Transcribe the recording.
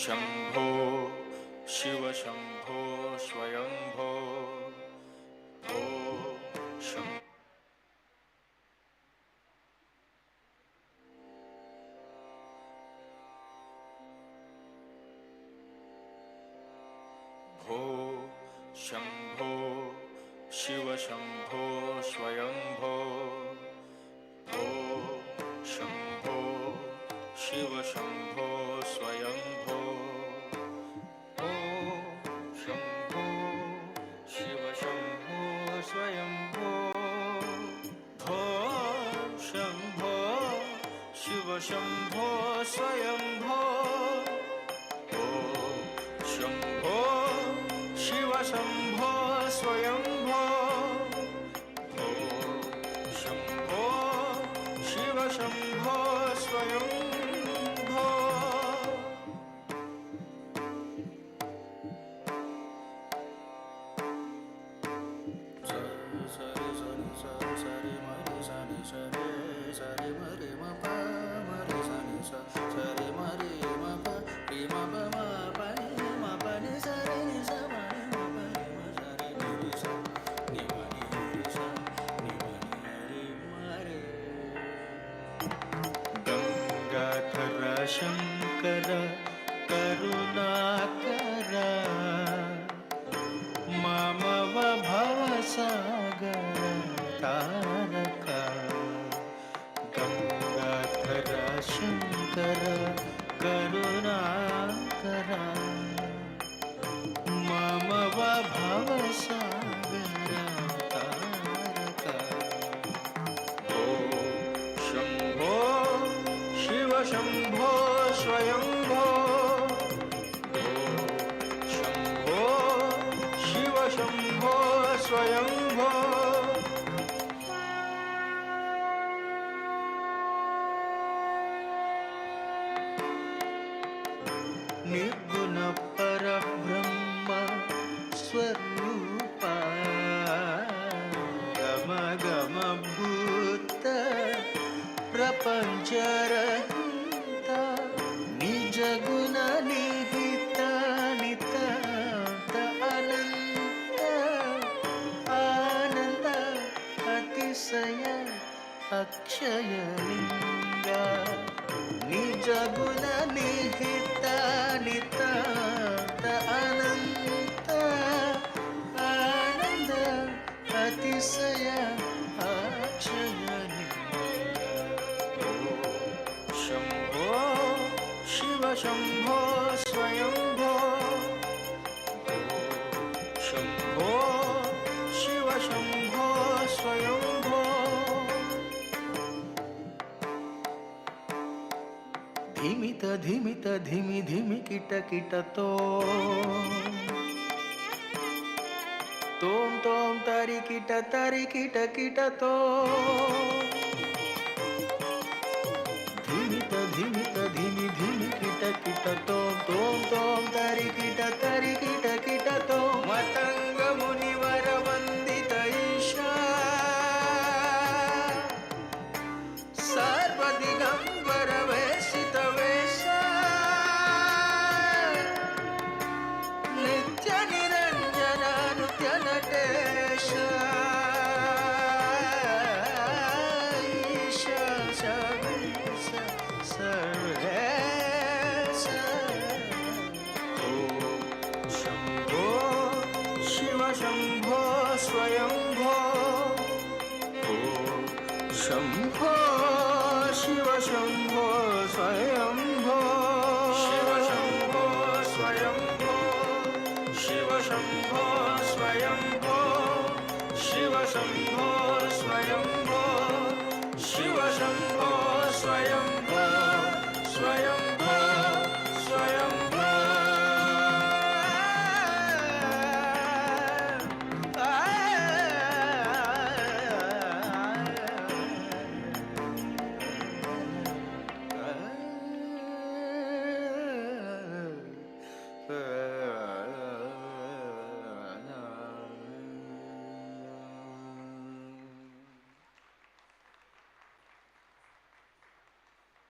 शंभो शिव शंभो स्वयंभो भो शंभो भो शंभो शिव शंभो स्वयंभो भो शंभो शिव शंभो स्वयंभो भो शंभो शिव शंभो स्वयंभो भो शंभो शिव शंभो स्वयंभो भो शंभो शिव शंभो स्वयंभो भो शंभो शिव शंभो स्वयंभो सरे सनि सा सरे मरे सनि सरे सरे मरे म प मरे सनि सा सरे मरे म प रे म प म प म प नि सरे नि सा म रे म प म सरे नि रे सा नि म नि रे सा नि म नि रे म रे गंगाधर शंकर करुणाकर मामव भवसागर तारका गंगाधर शंकर करुणाकर मामव भवसागर तारका भो शंभो शिव शंभो स्वयंभो भो शंभो शिव शंभो स्वयंभो निर्गुण परब्रह्म स्वरूपा गम गम भूत प्रपंच रहिता निज गुण निहित नितांत अनंत आनंद अतिशय अक्षय लिंगा निज गुण निहित नितांत अनंत आनंद अतिशय अक्षय लिंगा शंभो शिव शंभो स्वयंभो शंभो शिव शंभो स्वयंभो धिमित धिमित धिमि धिमि किट किट तोम तोम तारी किट किट तो धिमित धिमित धिमि धिमि किट तोम तोम तारी किट किट तो मतंग मुनिवर वंदित ईशा सर्व दिगंबर वेशित वेशा नित्य निरंजन नृत्य नटेश ईशा सर्वेश सर्वेश ओ शंभो शिव शंभो स्वयंभो ओ शंभो शिव शंभो स्वयंभो शिव शंभो स्वयंभो शिव शंभो स्वयंभो शिव शंभो स्वयंभो शिव शंभो स्वयंभो स्वयं